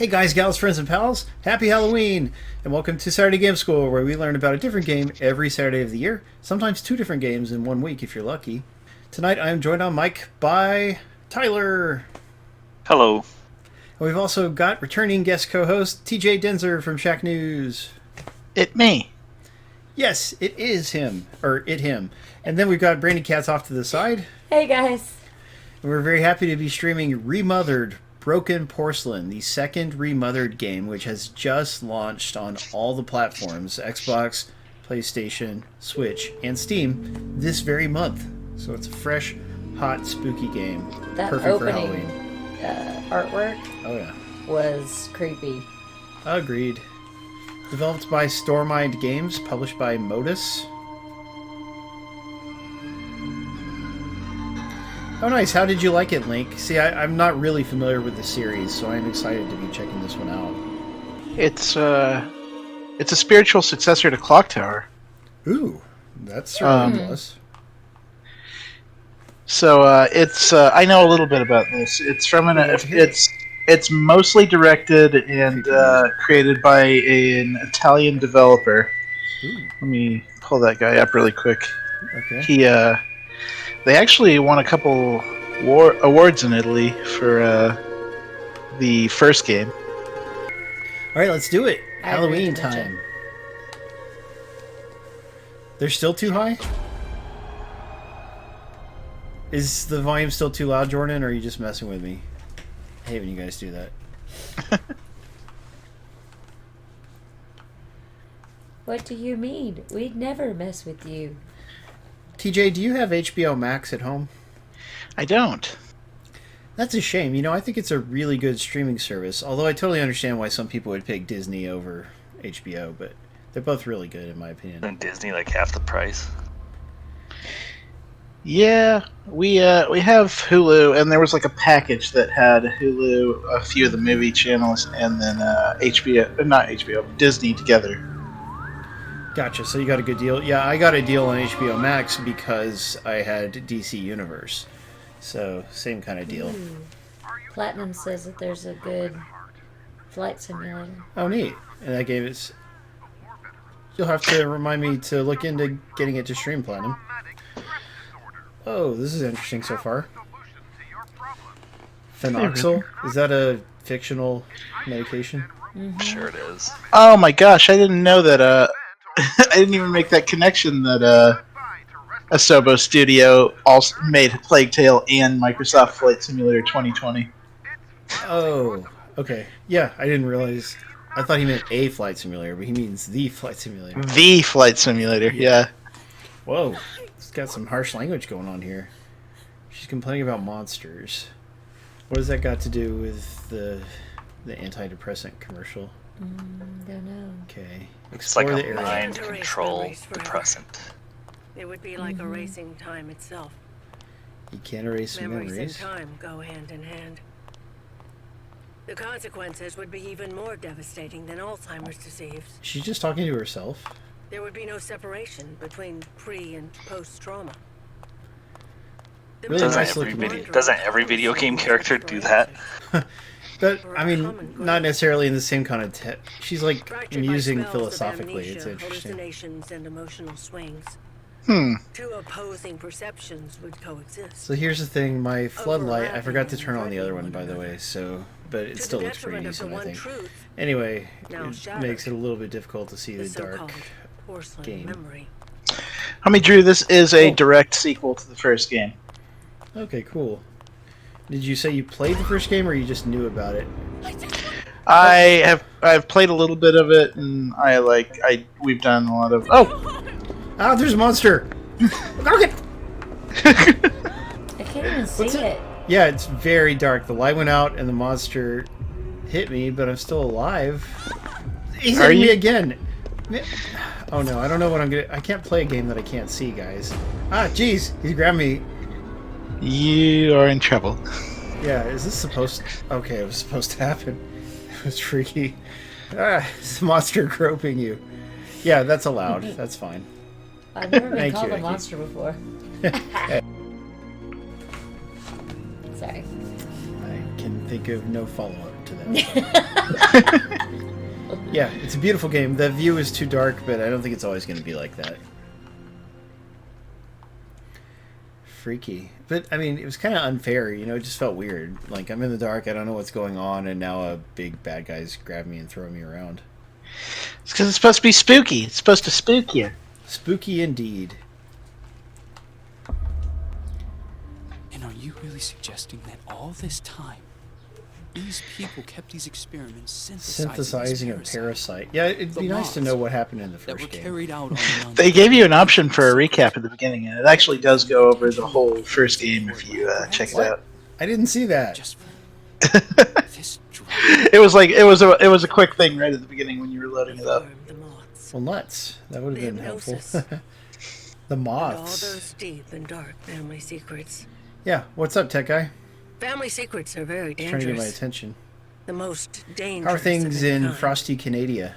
Hey guys, gals, friends, and pals, happy Halloween! And welcome to Saturday Game School, where we learn about a different game every Saturday of the year, sometimes two different games in 1 week if you're lucky. Tonight I am joined on mic by Tyler. Hello. And we've also got returning guest co-host TJ Denzer from Shack News. It me. Yes, it is him. Or it him. And then we've got Brandy Katz off to the side. Hey guys. And we're very happy to be streaming Remothered, Broken Porcelain, the second Remothered game, which has just launched on all the platforms, Xbox, PlayStation, Switch, and Steam, this very month. So it's a fresh, hot, spooky game. That Perfect for opening Halloween. artwork Oh yeah. was creepy. Agreed. Developed by Stormind Games, published by Modus. Oh, nice. How did you like it, Link? See, I'm not really familiar with the series, so I'm excited to be checking this one out. It's a spiritual successor to Clock Tower. Ooh, that's certainly a plus. So it's I know a little bit about this. It's from it's mostly directed and created by an Italian developer. Ooh. Let me pull that guy up really quick. Okay. They actually won a couple awards in Italy for the first game. All right, let's do it. Halloween time. They're still too high? Is the volume still too loud, Jordan, or are you just messing with me? I hate when you guys do that. What do you mean? We'd never mess with you. TJ, do you have HBO Max at home? I don't. That's a shame. You know, I think it's a really good streaming service, although I totally understand why some people would pick Disney over HBO, but they're both really good in my opinion. And Disney like half the price. Yeah, we have Hulu, and there was like a package that had Hulu, a few of the movie channels, and then not HBO, Disney together. Gotcha, so you got a good deal. Yeah, I got a deal on HBO Max because I had DC Universe. So, same kind of deal. Ooh. Platinum says that there's a good flight simulator. Oh, neat. And that game is... You'll have to remind me to look into getting it to stream Platinum. Oh, this is interesting so far. Phenoxyl? Is that a fictional medication? Mm-hmm. Sure it is. Oh my gosh, I didn't know that, I didn't even make that connection that, Asobo Studio also made Plague Tale and Microsoft Flight Simulator 2020. Oh, okay. Yeah, I didn't realize. I thought he meant a flight simulator, but he means the flight simulator. The Flight Simulator, yeah. Whoa, it's got some harsh language going on here. She's complaining about monsters. What does that got to do with the antidepressant commercial? Don't know. Okay. It's like Explore the a area. mind control depressant. It would be like erasing time itself. You can't erase Memories memories. and time go hand in hand. The consequences would be even more devastating than Alzheimer's disease. She's just talking to herself. There would be no separation between pre and post trauma. Really nice looking video. Doesn't every video game character do that? But, I mean, not necessarily in the same kind of... She's, like, Fractured by musing spells of philosophically. It's amnesia, interesting. hallucinations and emotional swings. Two opposing perceptions would coexist. So here's the thing, my floodlight, I forgot to turn on the other one, by the way, so... But it still looks pretty decent, I think. Anyway, it makes it a little bit difficult to see the dark game. Memory. Drew, this is a direct sequel to the first game. Okay, cool. Did you say you played the first game, or you just knew about it? I've played a little bit of it, and we've done a lot of... Oh! Ah, there's a monster! Okay. I can't even see it. Yeah, it's very dark. The light went out, and the monster hit me, but I'm still alive. He's hitting me again! Oh no, I don't know what I'm gonna... I can't play a game that I can't see, guys. Ah, jeez! He's grabbed me. You are in trouble. Yeah, is this supposed... Okay, it was supposed to happen. It was freaky. Ah, it's a monster groping you. Yeah, that's allowed. That's fine. I've never been Thank called you, a monster before. Sorry. I can think of no follow-up to to that. Yeah, it's a beautiful game. The view is too dark, but I don't think it's always going to be like that. Freaky. But, I mean, it was kind of unfair, you know, it just felt weird. Like, I'm in the dark, I don't know what's going on, and now a big bad guy's grabbing me and throwing me around. It's because it's supposed to be spooky. It's supposed to spook you. Spooky indeed. And are you really suggesting that all this time, these people kept these experiments Synthesizing a parasite. Yeah, it'd be nice to know what happened in the that were first game. carried out on They gave you an option for a recap at the beginning, and it actually does go over the whole first game if you check it out. I didn't see that. just for this drug. It was a quick thing right at the beginning when you were loading it up. The moths. Well, nuts. That would have been helpful. Hypnosis. The And all moths. those deep and dark family secrets. Yeah, what's up, tech guy? Family secrets are very Trying to get my dangerous. attention. The most dangerous. How are things of their in kind. frosty Canada?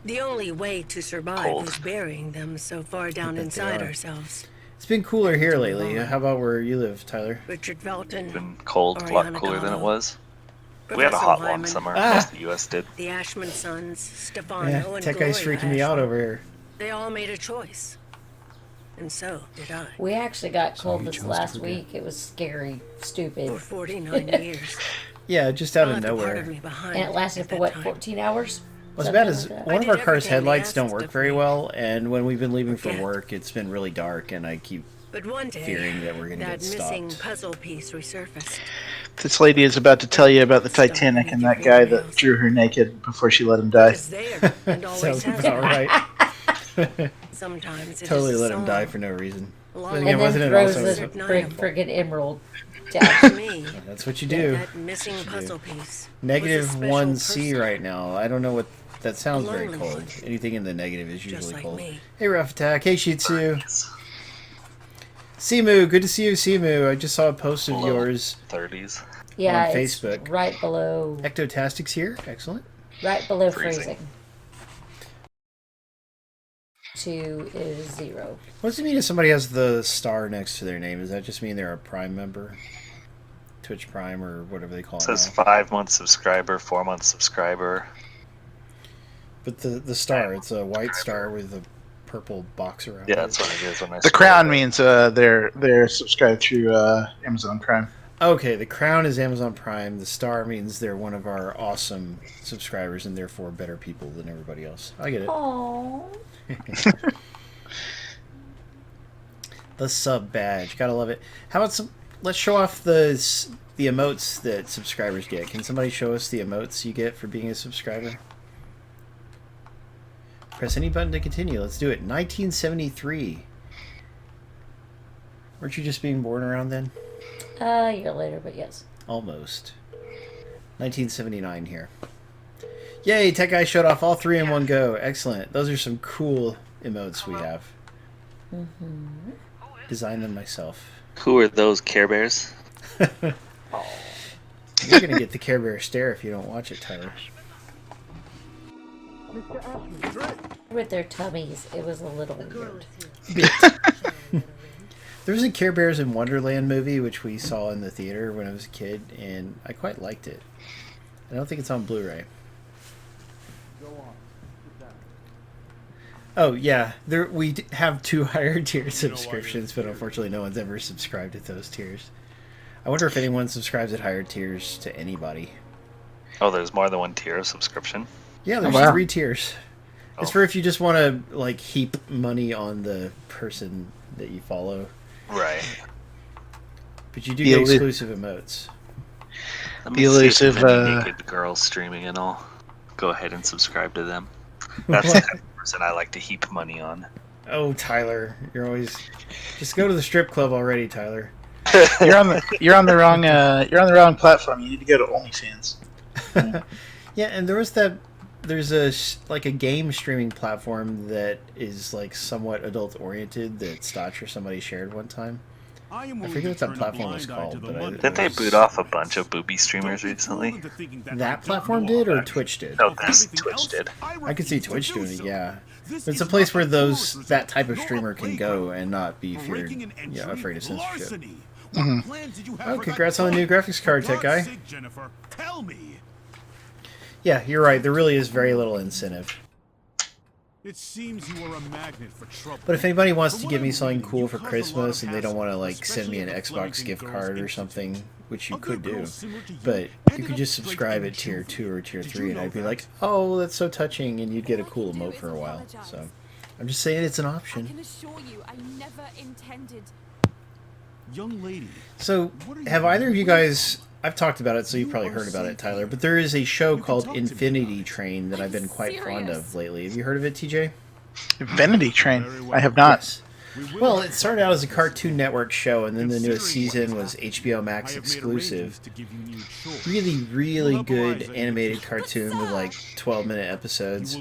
The only way to survive Cold. is burying them so far down bet they inside are. ourselves. It's been cooler here lately. How about where you live, Tyler? Richard Felton, Been cold, a lot cooler than it was. We had a Professor hot warm Lyman, summer. Ah. Most of the U.S. did. the Ashman sons, Stefano Yeah, and tech guy's Gloria freaking me out Ashman. over here. They all made a choice. And so did I. We actually got cold you this chose to last forget. week. It was scary, stupid. For 49 years. Yeah, just out I of left a part of nowhere. me behind And it lasted at for that what, time. 14 hours? What's Something bad is like that. one of did our car's everything they headlights don't asked work of very me. well, and when we've been leaving for Forget. work, it's been really dark, and I keep But one day, fearing that we're going to that get missing stopped. puzzle piece resurfaced. This lady is about to tell you about the Titanic and that guy that drew her naked before she let him die. It's there and always Sounds has about been. right. Sometimes it's Totally just a let him die song. for no reason. Along Then with again, And wasn't then it throws also? the Undeniable. friggin' emerald To down. me, That's what you do. that missing puzzle piece was a Negative special 1C person, right now. I don't know what. That sounds very lonely cold. one. Anything in the negative is just usually like cold. me. Hey, Rough Attack. Hey, Shih Tzu. Simu, good to see you, Simu. I just saw a post of Hello. yours. 30s. Yeah, On it's Facebook. right below Ectotastic's here. Excellent. freezing. Freezing. 2 is 0. What does it mean if somebody has the star next to their name? Does that just mean they're a Prime member? Twitch Prime or whatever they call It it says now. 5-month subscriber, 4-month subscriber. But the star, it's a white star with a purple box around Yeah, it. that's what it is when I The scroll crown over. means they're subscribed through Amazon Prime. Okay, the crown is Amazon Prime. The star means they're one of our awesome subscribers and therefore better people than everybody else. I get it. Aww. The sub badge, gotta love it. How about some? Let's show off the emotes that subscribers get. Can somebody show us the emotes you get for being a subscriber? Press any button to continue. Let's do it. 1973. Weren't you just being born around then? A year later, but yes. Almost. 1979 here. Yay, Tech Guy showed off all three in one go. Excellent. Those are some cool emotes we have. Mm-hmm. Designed them myself. Who are those Care Bears? You're going to get the Care Bear stare if you don't watch it, Tyler. With their tummies, it was a little weird. There was a Care Bears in Wonderland movie, which we saw in the theater when I was a kid, and I quite liked it. I don't think it's on Blu-ray. Oh, yeah. We have 2 higher tier subscriptions, but unfortunately no one's ever subscribed at those tiers. I wonder if anyone subscribes at higher tiers to anybody. Oh, there's more than one tier of subscription. Yeah, there's wow. 3 tiers. It's Oh. for if you just want to, like, heap money on the person that you follow. Right. But you do The get elu- exclusive emotes. Let The me see if elusive, there's any naked girls streaming and I'll go ahead and subscribe to them. That's the kind of person I like to heap money on. Oh, Tyler, you're always just go to the strip club already, Tyler. You're on the wrong platform. You need to go to OnlyFans. Yeah, and there's a game streaming platform that is like somewhat adult oriented that Stotch or somebody shared one time. I forget what that platform was called, but Didn't they boot off a bunch of booby streamers recently? that platform did or Twitch did? No, Twitch did. I could see Twitch doing it, yeah. It's a place where that type of streamer can go and not be feared, afraid of censorship. Mm-hmm. Oh, congrats on the new graphics card, Tech Guy. Jennifer, tell me. Yeah, you're right. There really is very little incentive. It seems you are a magnet for trouble. But if anybody wants to give me something cool for Christmas and they don't want to like send me an Xbox gift card or something, which you could do, but you could just subscribe at tier 2 or tier 3 and I'd be like, oh, that's so touching, and you'd get a cool emote for a while. So I'm just saying it's an I option. can assure you, I never intended. Young lady. So have either of you guys... I've talked about it, so you've probably heard about it, Tyler, but there is a show called Infinity Train that I've been quite fond of lately. Have you heard of it, TJ? Infinity Train. I have not. Yes. Well, it started out as a Cartoon Network show, and then the newest season was HBO Max exclusive. Really, really good animated cartoon with like 12-minute episodes.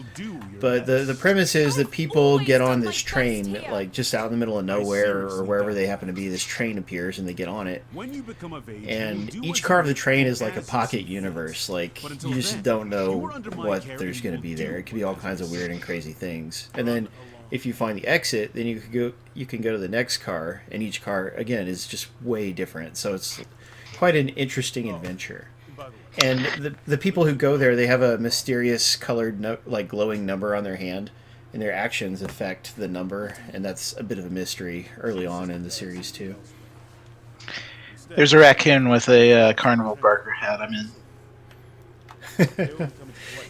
But the premise is that people get on this train, like just out in the middle of nowhere or wherever they happen to be. This train appears, and they get on it. And each car of the train is like a pocket universe. Like, you just don't know what there's going to be there. It could be all kinds of weird and crazy things. And then if you find the exit, then you can go to the next car, and each car again is just way different. So it's quite an interesting adventure. And the people who go there, they have a mysterious colored like glowing number on their hand, and their actions affect the number, and that's a bit of a mystery early on in the series too. There's a raccoon with a Carnival Barker hat. I'm in.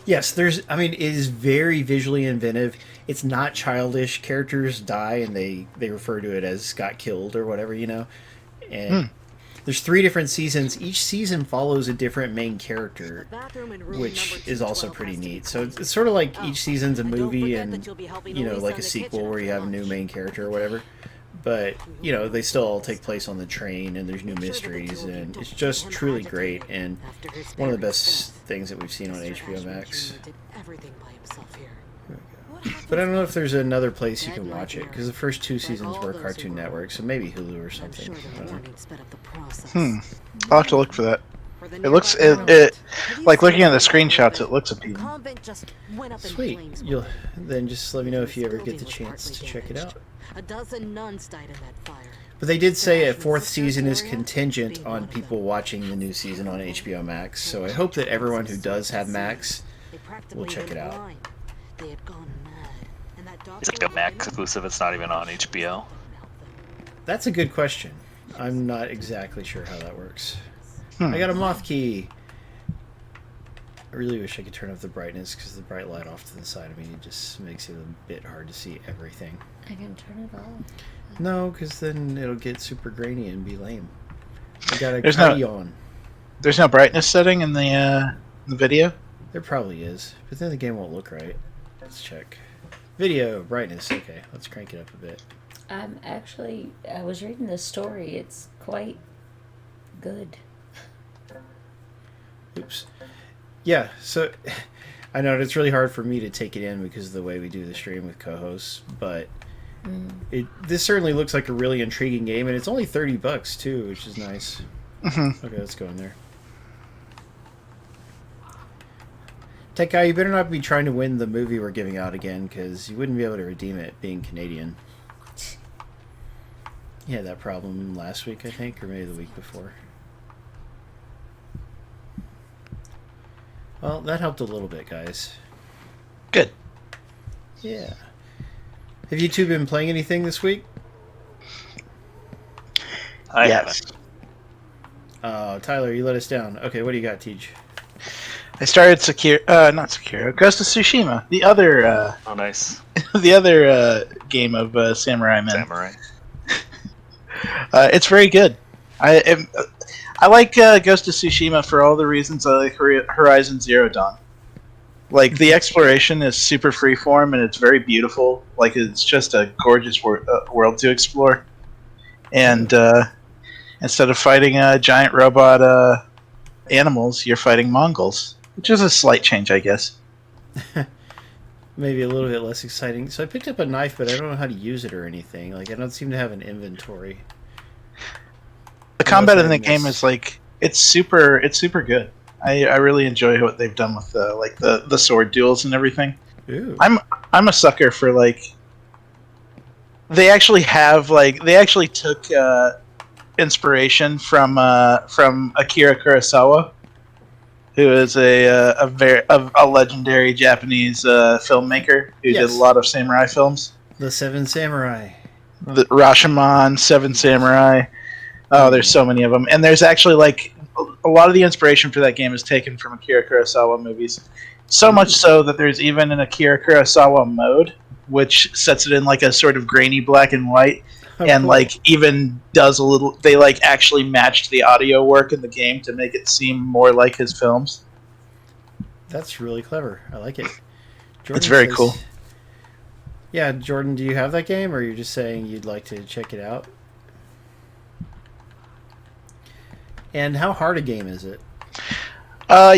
Yes, it is very visually inventive. It's not childish. Characters die, and they refer to it as got killed or whatever, you know. And there's 3 different seasons. Each season follows a different main character, which is also pretty neat. So it's sort of like each season's a movie and, you know, like a sequel where you have a new main character or whatever. But, you know, they still all take place on the train, and there's new mysteries, and it's just truly great, and one of the best things that we've seen on HBO Max. But I don't know if there's another place you can watch it, because the first 2 seasons were Cartoon Network, so maybe Hulu or something. I don't know. I'll have to look for that. It looks, it like looking at the screenshots, it looks appealing. Sweet. Then just let me know if you ever get the chance to check it out. A dozen nuns died in that fire. But they did say a 4th season is contingent on people watching the new season on HBO Max, so I hope that everyone who does have Max will check it out. It's like a Mac exclusive. It's not even on HBO. That's a good question. I'm not exactly sure how that works. I got a moth key. I really wish I could turn up the brightness, because the bright light off to the side of me just makes it a bit hard to see everything. I can turn it off. No, because then it'll get super grainy and be lame. I got a There's cutty no- on. There's no brightness setting in the video. There probably is, but then the game won't look right. Let's check. Video, brightness, okay. Let's crank it up a bit. I was reading the story. It's quite good. Oops. Yeah, so I know it's really hard for me to take it in because of the way we do the stream with co-hosts, but this certainly looks like a really intriguing game, and it's only $30 too, which is nice. Okay, let's go in there. Tech guy, you better not be trying to win the movie we're giving out again, because you wouldn't be able to redeem it being Canadian. You had that problem last week, I think, or maybe the week before. Well, that helped a little bit, guys. Good. Yeah. Have you two been playing anything this week? I Yes. haven't. Oh, Tyler, you let us down. Okay, what do you got, Teej? I started not Sekiro, Ghost of Tsushima, the other, Oh, nice. the other game of Samurai Men. Samurai. It's very good. I like Ghost of Tsushima for all the reasons I like Horizon Zero Dawn. Like, the exploration is super freeform, and it's very beautiful. Like, it's just a gorgeous world to explore. And instead of fighting giant robot animals, you're fighting Mongols. Which is a slight change, I guess. Maybe a little bit less exciting. So I picked up a knife, but I don't know how to use it or anything. Like, I don't seem to have an inventory. The combat in the game is like it's super good. I really enjoy what they've done with the sword duels and everything. Ooh. I'm a sucker for like they actually took inspiration from Akira Kurosawa, who is a legendary Japanese filmmaker who did a lot of samurai films. The Seven Samurai. The Rashomon, Seven Samurai. Oh, there's so many of them, and there's actually like a lot of the inspiration for that game is taken from Akira Kurosawa movies. So much so that there's even an Akira Kurosawa mode, which sets it in like a sort of grainy black and white, and cool. like even does a little. They like actually matched the audio work in the game to make it seem more like his films. That's really clever. I like it. Jordan It's very says- cool. Yeah, Jordan, do you have that game, or you're just saying you'd like to check it out? And how hard a game is it?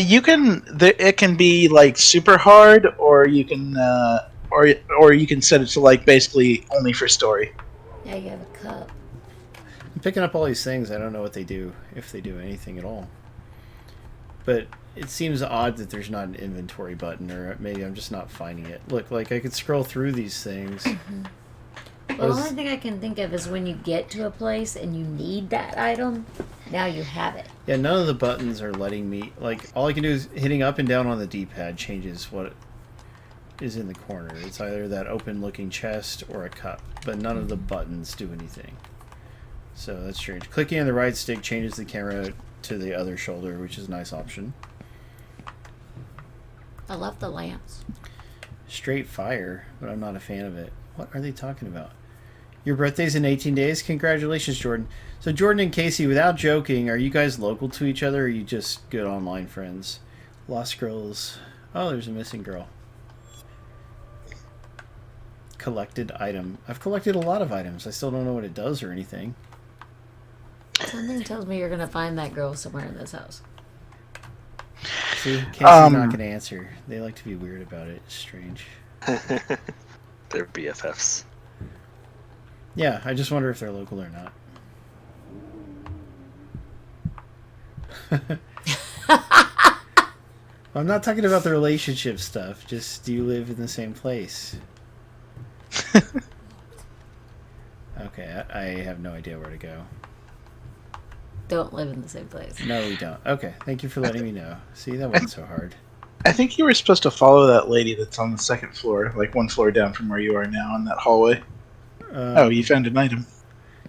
You can. It can be like super hard, or you can, or you can set it to like basically only for story. Yeah, you have a cup. I'm picking up all these things. I don't know what they do, if they do anything at all. But it seems odd that there's not an inventory button, or maybe I'm just not finding it. Look, like I could scroll through these things. Well, the only thing I can think of is when you get to a place and you need that item, now you have it. Yeah, none of the buttons are letting me... Like, all I can do is hitting up and down on the D-pad changes what is in the corner. It's either that open-looking chest or a cup, but none of the buttons do anything. So that's strange. Clicking on the right stick changes the camera to the other shoulder, which is a nice option. I love the lamps. Straight fire, but I'm not a fan of it. What are they talking about? Your birthday's in 18 days? Congratulations, Jordan. So Jordan and Casey, without joking, are you guys local to each other, or are you just good online friends? Lost girls. Oh, there's a missing girl. Collected item. I've collected a lot of items. I still don't know what it does or anything. Something tells me you're going to find that girl somewhere in this house. See, Casey's not going to answer. They like to be weird about it. It's strange. They're BFFs. Yeah, I just wonder if they're local or not. I'm not talking about the relationship stuff. Just, do you live in the same place? Okay, I have no idea where to go. Don't live in the same place. No, we don't. Okay, thank you for letting me know. See, that wasn't so hard. I think you were supposed to follow that lady that's on the second floor, like one floor down from where you are now in that hallway. Oh, you found an item.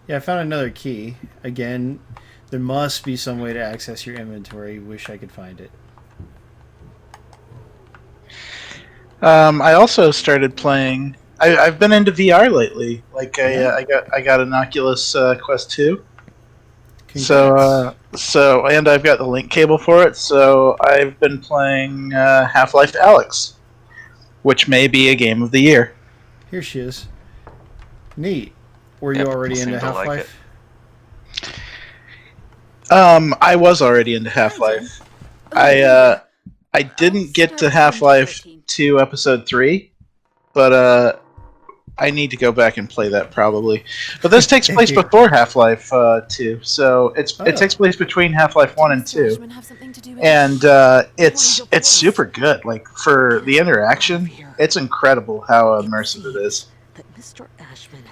Yeah, I found another key. Again, there must be some way to access your inventory. Wish I could find it. I also started playing. I've been into VR lately. Like I got an Oculus Quest 2. Congrats. So and I've got the link cable for it. So I've been playing Half-Life Alyx, which may be a game of the year. Here she is. Neat. Were you already into Half-Life? I was already into Half-Life. I didn't get to Half-Life 2 Episode 3, but I need to go back and play that probably. But this takes place before Half-Life 2, so it takes place between Half-Life 1 and 2. And it's super good. Like, for the interaction, it's incredible how immersive it is.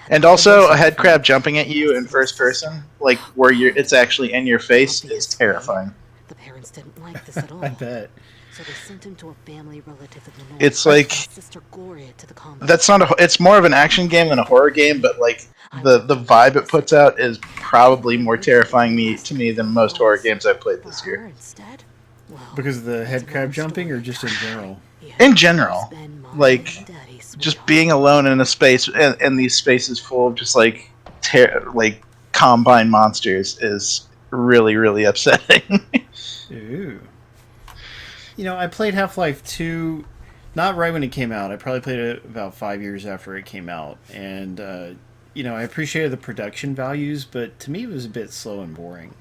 And also, a head crab jumping at you in first person, like where it's actually in your face, is terrifying. The parents didn't like this at all. I bet. So they sent him to a family relative in the north. It's like Sister Gloria to the combat. that's not it's more of an action game than a horror game, but like the vibe it puts out is probably more terrifying to me than most horror games I've played this year. Because of the head crab jumping, or just in general? In general, like just being alone in a space and these spaces full of just like combine monsters is really, really upsetting. Ooh. You know, I played Half-Life 2, not right when it came out. I probably played it about 5 years after it came out. And, you know, I appreciated the production values, but to me it was a bit slow and boring.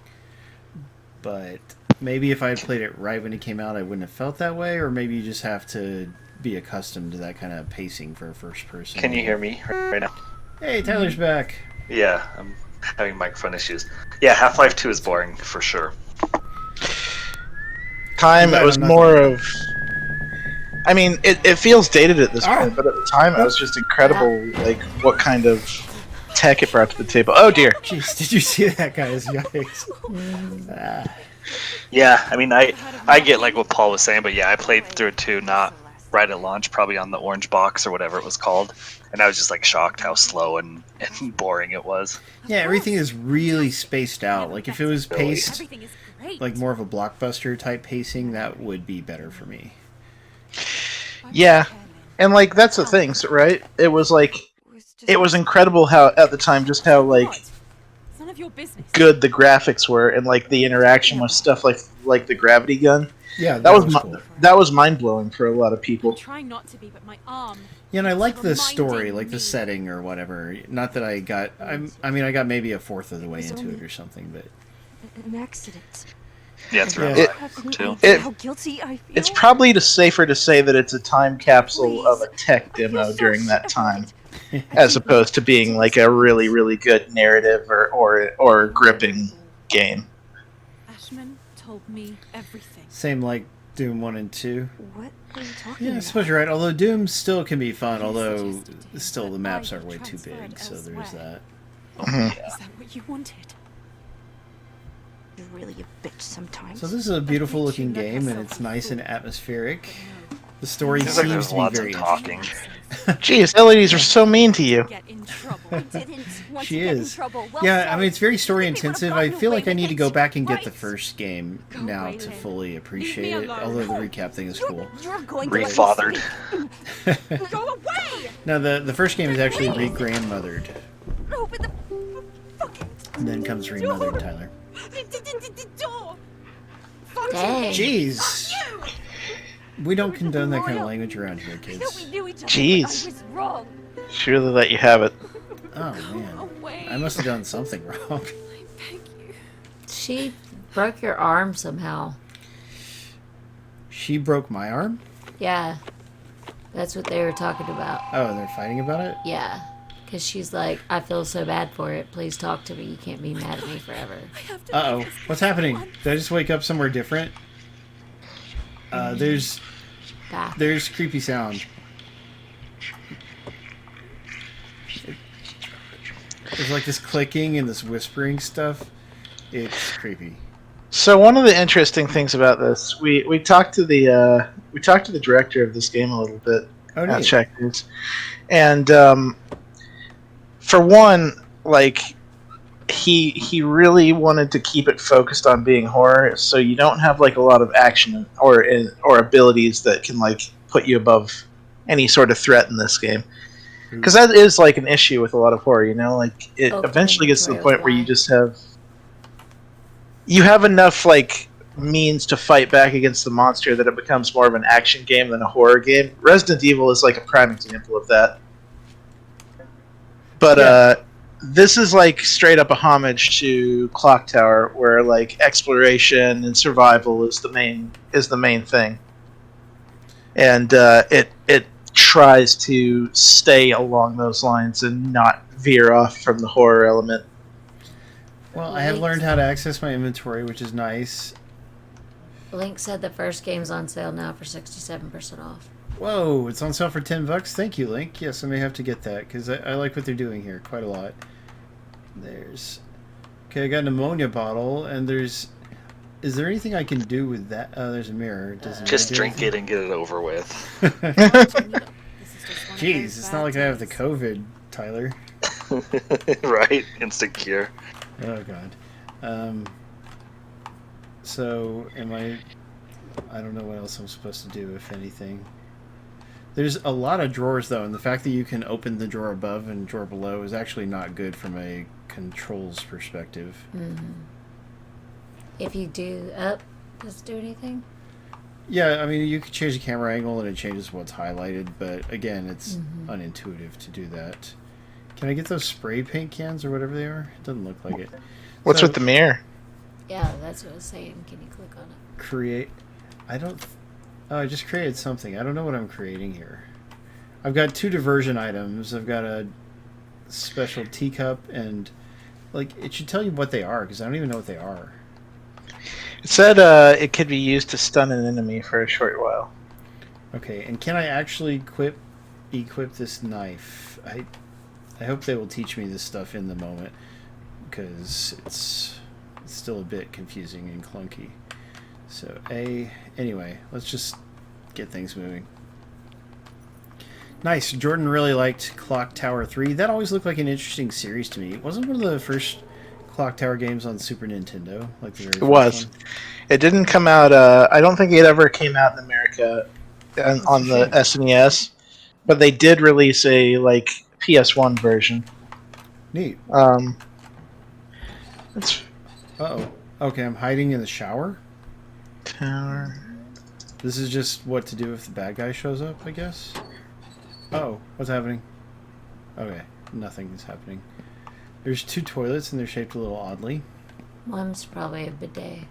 But maybe if I had played it right when it came out, I wouldn't have felt that way, or maybe you just have to be accustomed to that kind of pacing for a first person. Can you hear me right now? Hey, Tyler's back. Yeah, I'm having microphone issues. Yeah, Half-Life 2 is boring, for sure. Time, it was more of... I mean, it feels dated at this point, but at the time it was just incredible, like, what kind of tech it brought to the table. Oh, dear. Jeez, did you see that, guys? Yikes. Yeah, I mean, I get like what Paul was saying, but yeah, I played through it too, not right at launch, probably on the orange box or whatever it was called, and I was just like shocked how slow and boring it was. Yeah, everything is really spaced out. Like if it was paced Everything is great. like more of a blockbuster type pacing, that would be better for me. Yeah, and like that's the thing, right? It was like it was incredible how at the time just how like It's none of your business. good the graphics were and like the interaction with stuff like the gravity gun. Yeah, That was cool. that was mind blowing for a lot of I'm people. trying not to be, but my arm. Yeah, and I like the reminding story, like me. the setting or whatever. Not that I got. I mean, I got maybe a fourth of the way into it or something, but An accident. Yeah, it's Yeah. around It- that Have no too. idea It- how guilty I feel. It's probably safer to say that it's a time capsule of a tech demo during that time, as opposed to being like a really really good narrative or gripping game. Ashman told me everything. same like Doom 1 and 2. What are you talking Yeah, I about? suppose you're right. Although Doom still can be fun, You although suggested still the that maps I are way too transferred big, so there's elsewhere. that. Mhm. Is that what you wanted? You're really a bitch sometimes. So this is a beautiful looking game, and it's nice and atmospheric. The story Seems like seems there's to be lots very of talking. Jeez, LEDs are so mean to you. Get in trouble. I didn't want She to get in is. trouble. Well, Yeah, I sorry. mean it's very story You think we would've intensive. I gotten feel away like I with need to it, go back and get the right? first game Go now away, to Lynn. fully appreciate Leave me it. alone. Although the recap thing is cool. You're going to let me Refathered. speak. Go away! Now the first game is actually re-grandmothered, Open the fucking and then comes remothered. Tyler. door. Dang. Jeez. We don't condone that kind of language around here, I know we kids. knew each other. Jeez. But I was wrong. She really let you have it. Oh man, Away. I must have done something wrong. I beg you. She broke your arm somehow. She broke my arm. Yeah. That's what they were talking about. Oh, they're fighting about it. Yeah. Because she's like, I feel so bad for it. Please talk to me. You can't be mad at me forever. I have to Uh oh, make this what's happening? Did I just wake up somewhere different? There's Back. creepy sound. There's like this clicking and this whispering stuff. It's creepy. So one of the interesting things about this, we talked to the director of this game a little bit. Oh, neat. Checkers, and for one, like he really wanted to keep it focused on being horror, so you don't have like a lot of action or abilities that can like put you above any sort of threat in this game. Because that is like an issue with a lot of horror, you know, like it Okay, eventually gets to the that's point where you why. just have enough like means to fight back against the monster that it becomes more of an action game than a horror game. Resident Evil is like a prime example of that. But this is like straight up a homage to Clock Tower, where like exploration and survival is the main thing, and it tries to stay along those lines and not veer off from the horror element. Well, I have learned how to access my inventory, which is nice. Link said the first game's on sale now for 67% off. Whoa, it's on sale for $10. Thank you, Link. Yes, I may have to get that because I like what they're doing here quite a lot. There's okay. I got an ammonia bottle, and there's. Is there anything I can do with that? Oh, there's a mirror. Does it Just do drink anything? it and get it over with. Jeez, it's not like I have the COVID, Tyler. Right? Instant cure. Oh God. So am I? I don't know what else I'm supposed to do, if anything. There's a lot of drawers though, and the fact that you can open the drawer above and drawer below is actually not good from a controls perspective. If you do does it do anything? Yeah, I mean you can change the camera angle and it changes what's highlighted, but again, it's unintuitive to do that. Can I get those spray paint cans or whatever they are? It doesn't look like it. What's So- with the mirror? Yeah, that's what I was saying. Can you click on it? Create. I don't. Oh, I just created something. I don't know what I'm creating here. I've got 2 diversion items. I've got a special teacup and like it should tell you what they are because I don't even know what they are. It said it could be used to stun an enemy for a short while. Okay, and can I actually equip this knife? I hope they will teach me this stuff in the moment because it's It's still a bit confusing and clunky. So A. Anyway, let's just get things moving. Nice. Jordan really liked Clock Tower 3. That always looked like an interesting series to me. It wasn't one of the first Clock Tower games on Super Nintendo. Like the very It was. first one. It didn't come out. I don't think it ever came out in America on the SNES, but they did release a like PS1 version. Neat. It's Uh-oh. Okay, I'm hiding in the shower. Tower. This is just what to do if the bad guy shows up, I guess. Uh-oh, what's happening? Okay, nothing is happening. There's 2 toilets and they're shaped a little oddly. One's probably a bidet.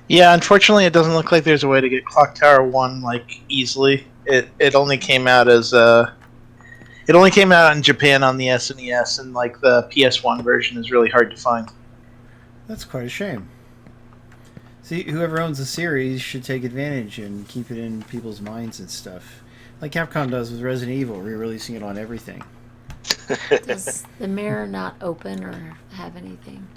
Yeah, unfortunately, it doesn't look like there's a way to get Clock Tower 1 like easily. It only came out as it only came out in Japan on the SNES, and like the PS1 version is really hard to find. That's quite a shame. See, whoever owns the series should take advantage and keep it in people's minds and stuff. Like Capcom does with Resident Evil, re-releasing it on everything. Does the mirror not open or have anything?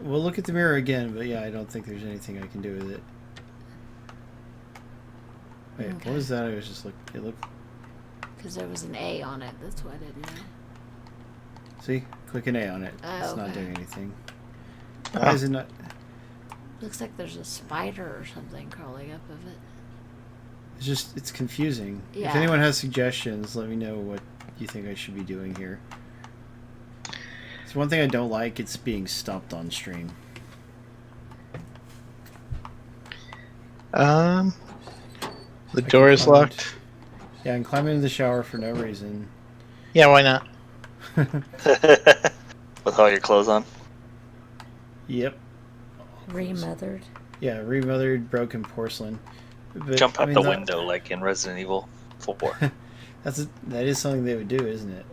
We'll look at the mirror again, but yeah, I don't think there's anything I can do with it. Wait, Okay. what was that? I was just looking. It looked. Because there was an A on it. That's why I didn't know. See, click an A on it. Oh, It's not okay. doing anything. Why is it not? Looks like there's a spider or something crawling up of it. It's confusing. If Yeah. anyone has suggestions, let me know what you think I should be doing here. It's one thing I don't like. It's being stopped on stream. The I door can is climb locked. Yeah, I can climb into the shower for no reason. Yeah, why not? With all your clothes on. Yep. Remothered. Yeah, remothered broken porcelain. But, Jump I out mean, the that- window like in Resident Evil 4. that is something they would do, isn't it?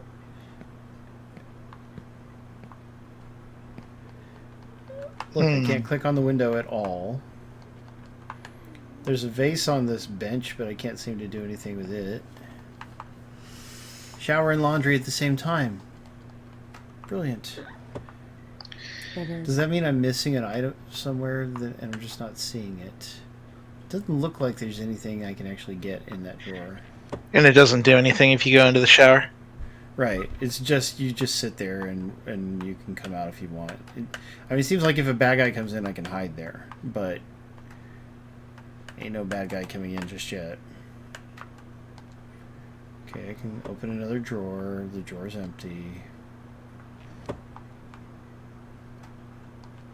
Look, I can't click on the window at all. There's a vase on this bench, but I can't seem to do anything with it. Shower and laundry at the same time. Brilliant. Does that mean I'm missing an item somewhere and I'm just not seeing it? Doesn't look like there's anything I can actually get in that drawer. And it doesn't do anything if you go into the shower. Right. It's just you just sit there and you can come out if you want. I mean, it seems like if a bad guy comes in, I can hide there, but ain't no bad guy coming in just yet. Okay, I can open another drawer. The drawer's empty.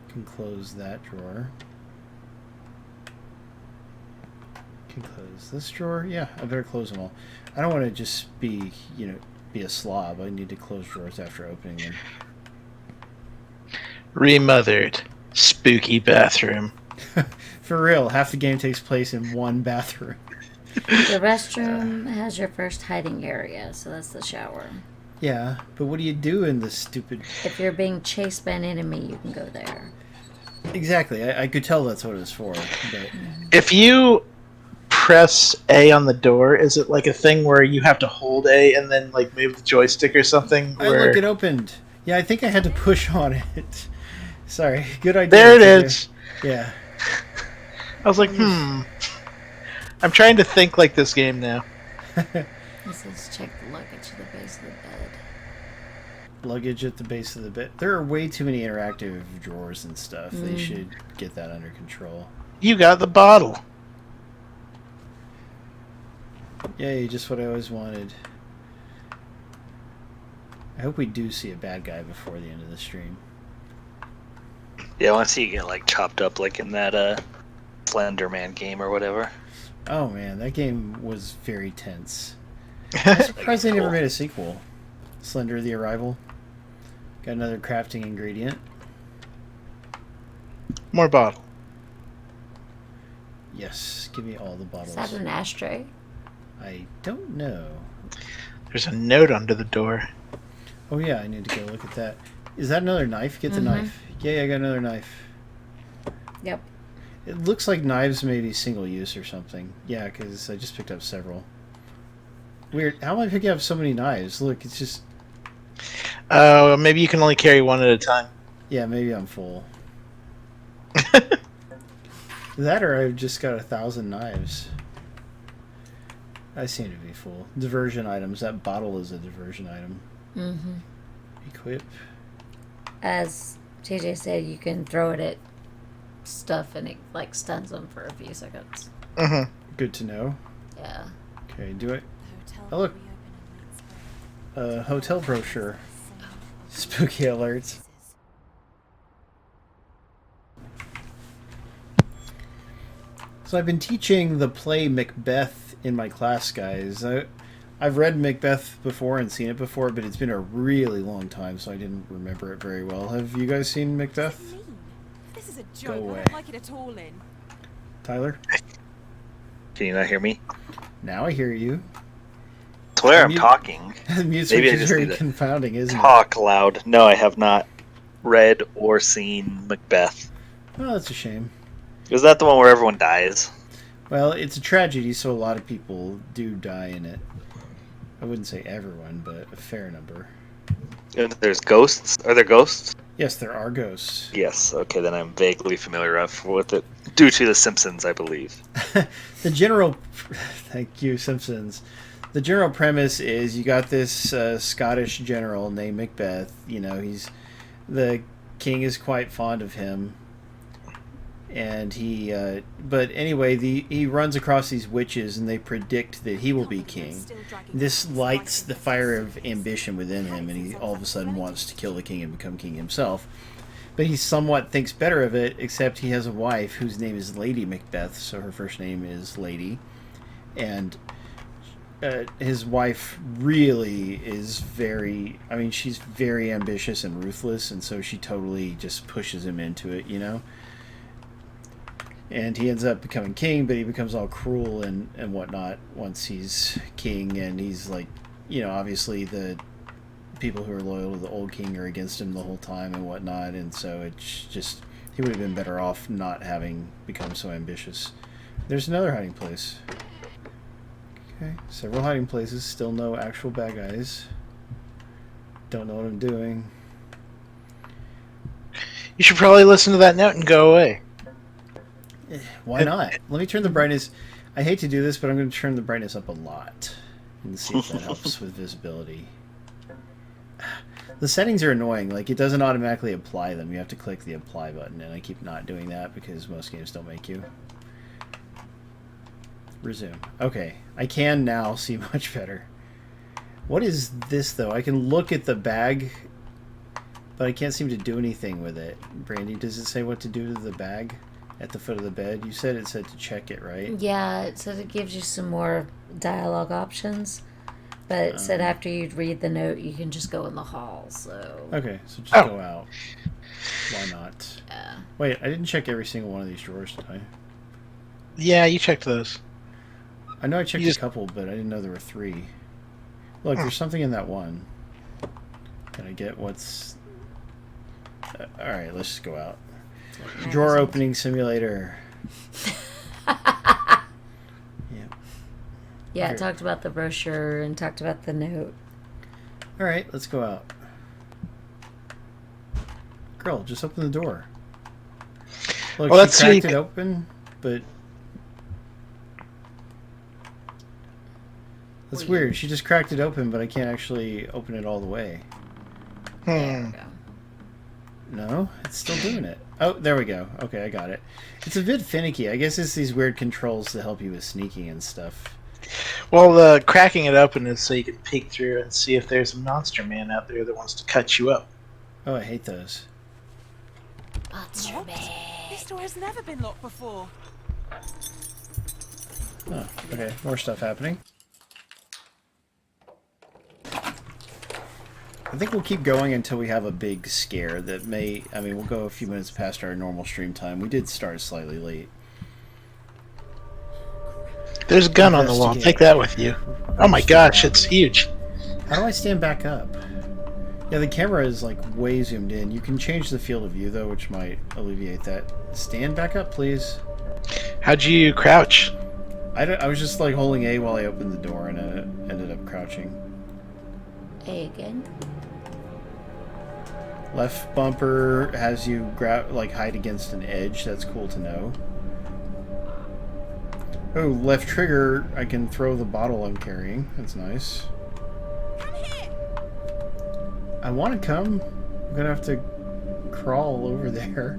Can close that drawer. Can close this drawer. Yeah, I better close them all. I don't want to just be, be a slob. I need to close drawers after opening them. Remothered. Spooky bathroom. For real, half the game takes place in one bathroom. The restroom has your first hiding area, so that's the shower. Yeah, but what do you do in this stupid... If you're being chased by an enemy, you can go there. Exactly, I could tell that's what it was for, but... If you press A on the door, is it like a thing where you have to hold A and then like move the joystick or something? Look, it opened. Yeah, I think I had to push on it. Sorry, good idea. There it is. Yeah. I was like, I'm trying to think like this game now. It says check the luggage at the base of the bed. Luggage at the base of the bed. There are way too many interactive drawers and stuff. They should get that under control. You got the bottle. Yay, just what I always wanted. I hope we do see a bad guy before the end of the stream. Yeah, once you get like chopped up like in that Slender Man game or whatever. Oh man, that game was very tense. I'm surprised they never Cool. made a sequel. Slender the Arrival. Got another crafting ingredient. More bottle. Yes, give me all the Is bottles. that an ashtray? I don't know. There's a note under the door. Oh yeah, I need to go look at that. Is that another knife? Get the knife. Yeah, I got another knife. Yep. It looks like knives may be single use or something. Yeah, because I just picked up several. Weird. How am I picking up so many knives? Look, it's just... Oh, maybe you can only carry one at a time. Yeah, maybe I'm full. That or I've just got 1,000 knives. I seem to be full. Diversion items. That bottle is a diversion item. Mm-hmm. Equip. As JJ said, you can throw it at stuff and it like stuns them for a few seconds. Mm-hmm. Good to know. Yeah. Okay, do it. The hotel Oh, look. will reopen in late spring. Hotel brochure. Spooky alerts. So I've been teaching the play Macbeth in my class, guys. I've read Macbeth before and seen it before, but it's been a really long time, so I didn't remember it very well. Have you guys seen Macbeth? Mean. This is a Go joke. I away. don't like it at all, Lynn. Tyler? Can you not hear me? Now I hear you. It's where I'm Mute- talking. The mute Maybe switch I is just very need to confounding, isn't Talk loud. No, I have not read or seen Macbeth. it? Oh, that's a shame. Is that the one where everyone dies? Well, it's a tragedy, so a lot of people do die in it. I wouldn't say everyone, but a fair number. And there's ghosts? Are there ghosts? Yes, there are ghosts. Yes. Okay, then I'm vaguely familiar with it due to The Simpsons, I believe. The general... Thank you, Simpsons. The general premise is you got this Scottish general named Macbeth. You know, the king is quite fond of him. And he... but anyway, he runs across these witches and they predict that he will be king. This lights the fire of ambition within him, and he all of a sudden wants to kill the king and become king himself. But he somewhat thinks better of it, except he has a wife whose name is Lady Macbeth, so her first name is Lady. And his wife really is very... I mean, she's very ambitious and ruthless, and so she totally just pushes him into it, you know? And he ends up becoming king, but he becomes all cruel and whatnot once he's king. And he's like, you know, obviously the people who are loyal to the old king are against him the whole time and whatnot. And so it's just, he would have been better off not having become so ambitious. There's another hiding place. Okay, several hiding places, still no actual bad guys. Don't know what I'm doing. You should probably listen to that note and go away. Why not? Let me turn the brightness. I hate to do this, but I'm going to turn the brightness up a lot and see if that helps with visibility. The settings are annoying. Like, it doesn't automatically apply them. You have to click the apply button, and I keep not doing that because most games don't make you. Resume. Okay, I can now see much better. What is this, though? I can look at the bag, but I can't seem to do anything with it. Brandy, does it say what to do to the bag? At the foot of the bed? You said it said to check it, right? Yeah, it said it gives you some more dialogue options. But it said after you'd read the note, you can just go in the hall, so... Okay, so just go out. Why not? Yeah. Wait, I didn't check every single one of these drawers, did I? Yeah, you checked those. I know I checked a couple, but I didn't know there were 3. Look, there's something in that one. Can I get what's... Alright, let's just go out. Drawer opening simulator. Yeah. Yeah, it talked about the brochure and talked about the note. Alright, let's go out. Girl, just open the door. Look, Well, she that's cracked it open, but... That's weird. She just cracked it open, but I can't actually open it all the way. There we go. No, it's still doing it. Oh, there we go. Okay, I got it. It's a bit finicky. I guess it's these weird controls to help you with sneaking and stuff. Well, cracking it open is so you can peek through and see if there's a monster man out there that wants to cut you up. Oh, I hate those. Monster What? man. This door has never been locked before. Oh, okay. More stuff happening. I think we'll keep going until we have a big scare that may... I mean, we'll go a few minutes past our normal stream time. We did start slightly late. There's a gun on the wall. Take that with you. Oh my gosh, it's huge. How do I stand back up? Yeah, the camera is like way zoomed in. You can change the field of view though, which might alleviate that. Stand back up, please. How'd you crouch? I was just like holding A while I opened the door and ended up crouching. A again? Left bumper has you hide against an edge. That's cool to know. Oh, left trigger, I can throw the bottle I'm carrying. That's nice. Come here. I want to come. I'm gonna have to crawl over there.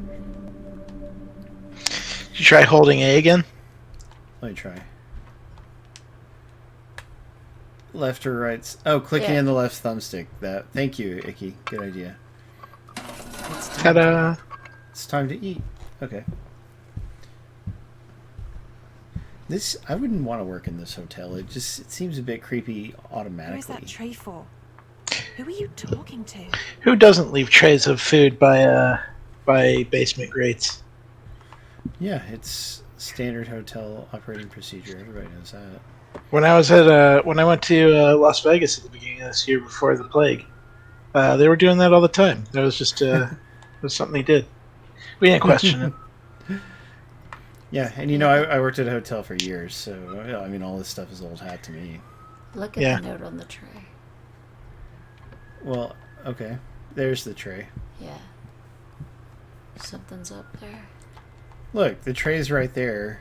Did you try holding A again? Let me try. Left or right? Oh, clicking Yeah. in the left thumbstick. That. Thank you, Icky. Good idea. Ta-da! It's time to eat. Okay. This I wouldn't want to work in this hotel. It seems a bit creepy Who is automatically. that tray for? Who are you talking to? Who doesn't leave trays of food by basement grates? Yeah, it's standard hotel operating procedure. Everybody knows that. When I went to Las Vegas at the beginning of this year before the plague, they were doing that all the time. That was just it was something they did. We didn't question it. Yeah, and I worked at a hotel for years, so I mean, all this stuff is old hat to me. Look at Yeah. the note on the tray. Well, okay. There's the tray. Yeah. Something's up there. Look, the tray's right there.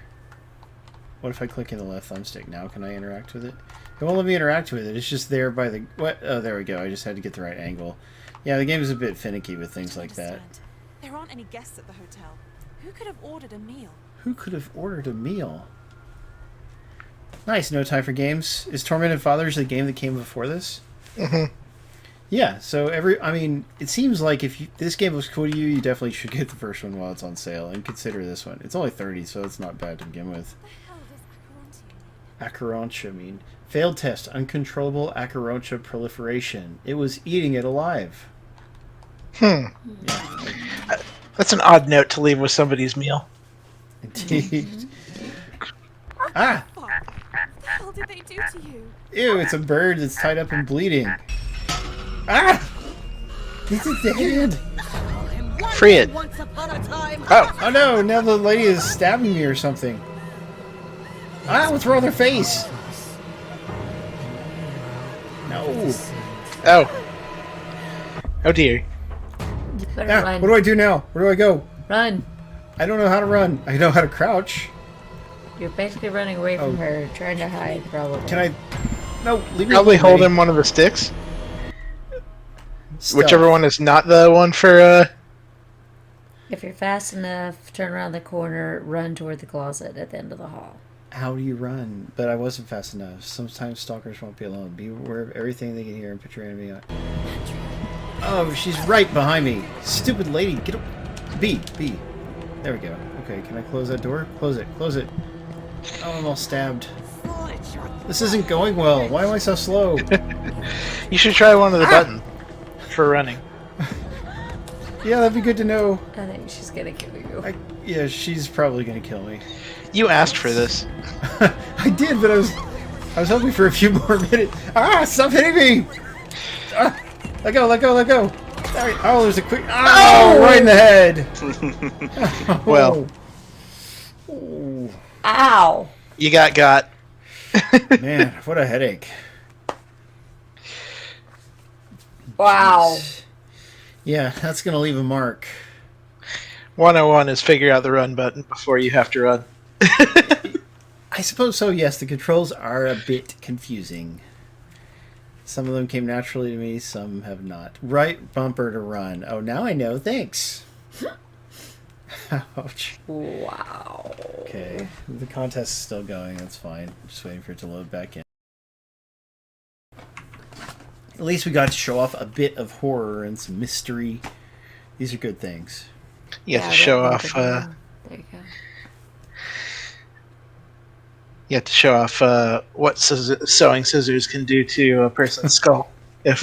What if I click in the left thumbstick? Now can I interact with it? It won't let me interact with it. It's just there by the... What? Oh, there we go. I just had to get the right angle. Yeah, the game is a bit finicky with things like that. There aren't any guests at the hotel. Who could have ordered a meal? Who could have ordered a meal? Nice, no time for games. Is Tormented Fathers the game that came before this? Mm-hmm. Yeah, so it seems like if this game looks cool to you, you definitely should get the first one while it's on sale and consider this one. It's only 30, so it's not bad to begin with. What the hell does Acherontia mean? Failed test, uncontrollable Acherontia proliferation. It was eating it alive. That's an odd note to leave with somebody's meal. Indeed. Ah! What the hell did they do to you? Ew, it's a bird that's tied up and bleeding. Ah! It's a dead. Free it. Oh no, now the lady is stabbing me or something. Ah, what's wrong with her face? No. Oh. Oh dear. You better Ah, run. what do I do now? Where do I go? Run. I don't know how to run. I know how to crouch. You're basically running away from Oh. her, trying to hide, probably. Can I... No, leave me Probably alone, hold lady. him one of the sticks. Stealth. Whichever one is not the one for If you're fast enough, turn around the corner, run toward the closet at the end of the hall. How do you run? But I wasn't fast enough. Sometimes stalkers won't be alone. Be aware of everything they can hear and put your enemy on. Oh, she's right behind me. Stupid lady. Get up. B. There we go. Okay, can I close that door? Close it. Close it. Oh, I'm all stabbed. This isn't going well. Why am I so slow? You should try one of the buttons for running. Yeah, that'd be good to know. I think she's gonna kill you. Yeah, she's probably gonna kill me. You asked for this. I did, but I was hoping for a few more minutes. Ah, stop hitting me! Ah, let go, let go, let go. Sorry. Oh, there's a quick... Oh, right in the head. Well. Oh. Ow! You got. Man, what a headache. Wow. Yeah, that's going to leave a mark. 101 is figure out the run button before you have to run. I suppose so, yes. The controls are a bit confusing. Some of them came naturally to me, some have not. Right bumper to run. Oh, now I know. Thanks. Ouch. Wow. Okay, the contest is still going. That's fine. Just waiting for it to load back in. At least we got to show off a bit of horror and some mystery. These are good things. You have to show right off. bumper there you go. You have to show off what sewing scissors can do to a person's skull if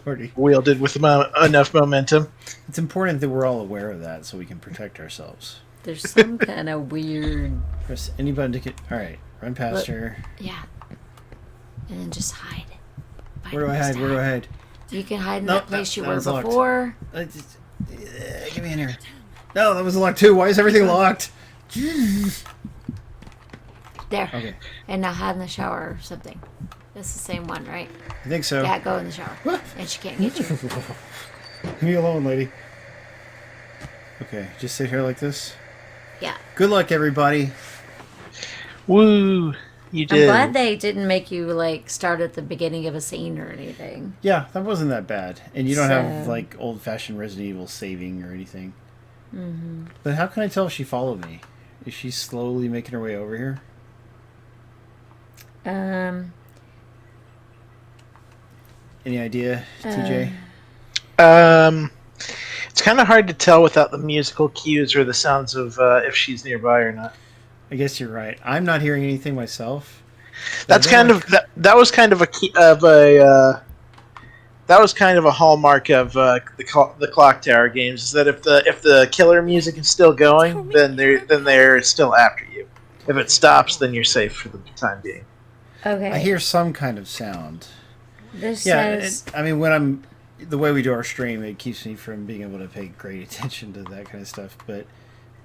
Lordy. wielded with enough momentum. It's important that we're all aware of that so we can protect ourselves. There's some kind of weird. Press any button to get. Alright, run past Look. her. Yeah. And then just hide. Where do I hide? Where do I hide? You can hide in No, that place that- you that were was locked. before. Get me in here. No, that was locked too. Why is everything locked? There. Okay. And now hide in the shower or something. That's the same one, right? I think so. Yeah, go in the shower. What? And she can't get you. Leave me alone, lady. Okay, just sit here like this. Yeah. Good luck, everybody. Woo! You I'm did. glad they didn't make you like start at the beginning of a scene or anything. Yeah, that wasn't that bad. And you don't have So- like old-fashioned Resident Evil saving or anything. Mm-hmm. But how can I tell if she followed me? Is she slowly making her way over here? Any idea, TJ? It's kind of hard to tell without the musical cues or the sounds of if she's nearby or not. I guess you're right. I'm not hearing anything myself. That's kind of that was kind of a key of a that was kind of a hallmark of the Clock Tower games. Is that if the killer music is still going, then they're still after you. If it stops, then you're safe for the time being. Okay. I hear some kind of sound. This Yeah, says I mean, when the way we do our stream, it keeps me from being able to pay great attention to that kind of stuff. But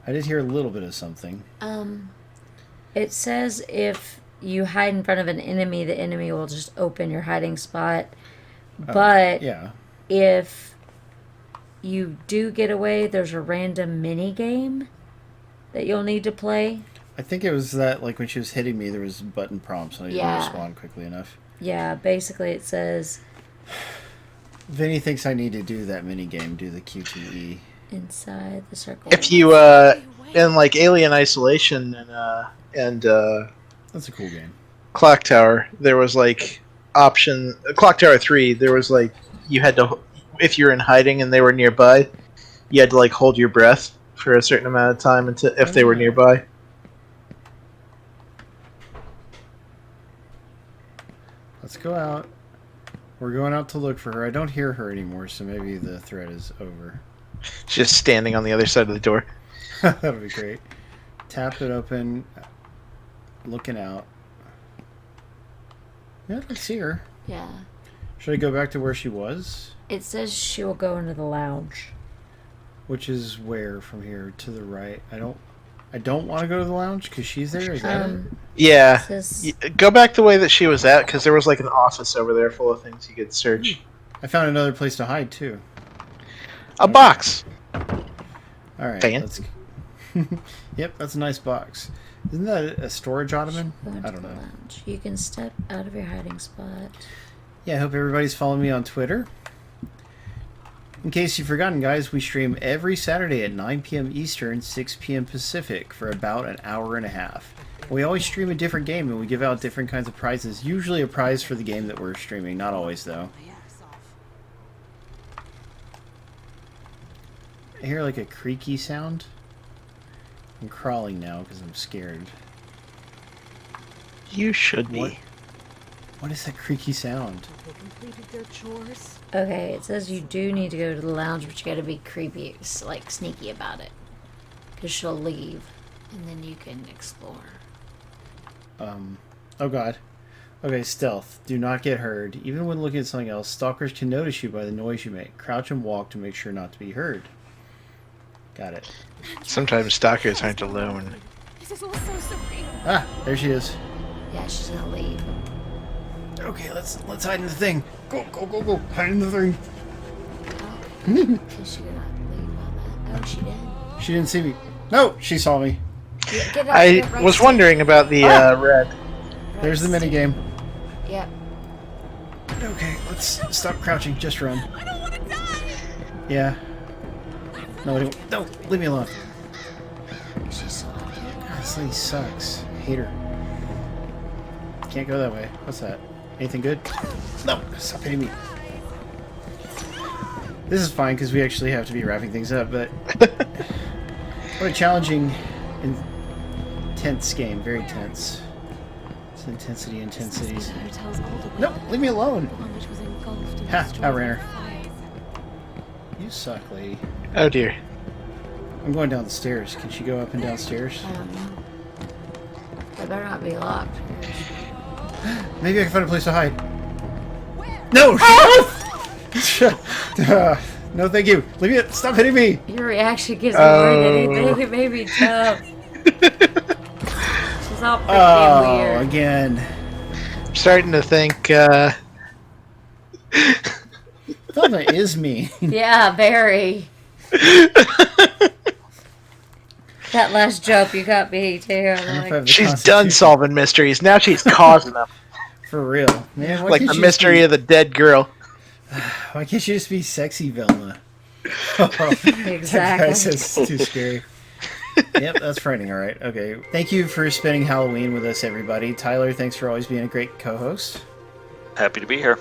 I did hear a little bit of something. it says if you hide in front of an enemy, the enemy will just open your hiding spot. But Yeah. if you do get away, there's a random mini game that you'll need to play. I think it was that, like, when she was hitting me, there was button prompts, and I didn't Yeah. respond quickly enough. Yeah, basically it says Vinny thinks I need to do that mini game, do the QTE. inside the circle. If you in like Alien Isolation and That's a cool game. Clock Tower, there was like Clock Tower 3, there was like you had to, if you're in hiding and they were nearby, you had to like hold your breath for a certain amount of time until if they were nearby. Let's go out. We're going out to look for her. I don't hear her anymore, so maybe the threat is over. Just standing on the other side of the door. That'll be great. Tap it open. Looking out. Yeah, I don't see her. Yeah. Should I go back to where she was? It says she will go into the lounge. Which is where from here? To the right. I don't want to go to the lounge because she's there. Is that it? Yeah. Says, Go back the way that she was at, because there was like an office over there full of things you could search. I found another place to hide too. A box. All right. Fancy. Yep, that's a nice box. Isn't that a storage ottoman? go into I don't the know. lounge. You can step out of your hiding spot. Yeah, I hope everybody's following me on Twitter. In case you've forgotten, guys, we stream every Saturday at 9 p.m. Eastern, 6 p.m. Pacific for about an hour and a half. We always stream a different game, and we give out different kinds of prizes. Usually a prize for the game that we're streaming. Not always, though. I hear like a creaky sound. I'm crawling now because I'm scared. You should be. What? What is that creaky sound? Okay, it says you do need to go to the lounge, but you gotta be creepy, like sneaky about it. Because she'll leave, and then you can explore. Oh god. Okay, stealth. Do not get heard. Even when looking at something else, stalkers can notice you by the noise you make. Crouch and walk to make sure not to be heard. Got it. Sometimes stalkers aren't alone. This is all so surreal. Ah, there she is. Yeah, she's gonna leave. Okay, let's hide in the thing. Go, go, go, go. Hide in the thing. Is she gonna leave on that? Oh, she did. She didn't see me. No, she saw me. Yeah, get up, I get right was stick. wondering about the red. Right There's the stick. minigame. Yep. Okay, let's stop crouching. Just run. I don't want to die. Yeah. No, leave me alone. She saw you. God, this lady sucks. Hate her. Can't go that way. What's that? Anything good? No, stop hitting me. This is fine because we actually have to be wrapping things up, but what a challenging, intense game. Very tense. It's intensity. No, leave me alone. Ha, outran her. You suck, lady. Oh dear. I'm going down the stairs. Can she go up and down stairs? I don't know. They better not be locked. Maybe I can find a place to hide. No! No, thank you. Leave me. Stop hitting me. Your reaction gives me worried anything. It made me jump. She's all freaky and Oh, weird. again. I'm starting to think Oh, Velma is mean. Yeah, very. That last joke you got me too. I'm like, She's done solving mysteries. Now she's causing them. For real. Man, why Like can't the you mystery just of the dead girl. why can't you just be sexy Velma? exactly. That guy says it's too scary. Yep, that's frightening. All right. Okay. Thank you for spending Halloween with us, everybody. Tyler, thanks for always being a great co-host. Happy to be here.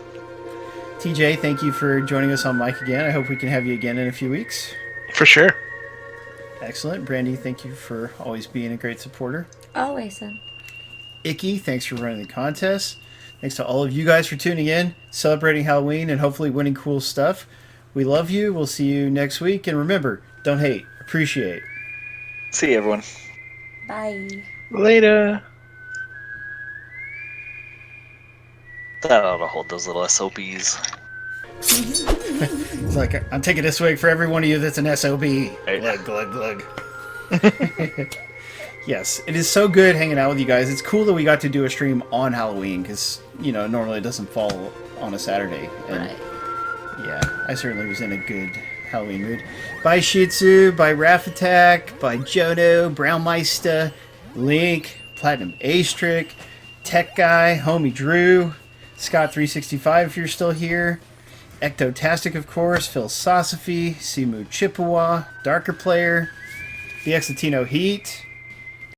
TJ, thank you for joining us on mic again. I hope we can have you again in a few weeks. For sure. Excellent. Brandy, thank you for always being a great supporter. Always. Son. Icky, thanks for running the contest. Thanks to all of you guys for tuning in, celebrating Halloween, and hopefully winning cool stuff. We love you. We'll see you next week. And remember, don't hate, appreciate. See you, everyone. Bye. Later. That ought to hold those little SOBs. It's like, I'm taking this swig for every one of you that's an SOB. Right. Glug, glug, glug. Yes, it is so good hanging out with you guys. It's cool that we got to do a stream on Halloween because, you know, normally it doesn't fall on a Saturday. And Right. yeah, I certainly was in a good Halloween mood. Bye Shih Tzu, bye Raph Attack, bye Jono, Brownmeister, Link, Platinum Astric, Tech Guy, Homie Drew, Scott365 if you're still here, Ectotastic of course, Philosophy, Simu Chippewa, Darker Player, the Exatino Heat,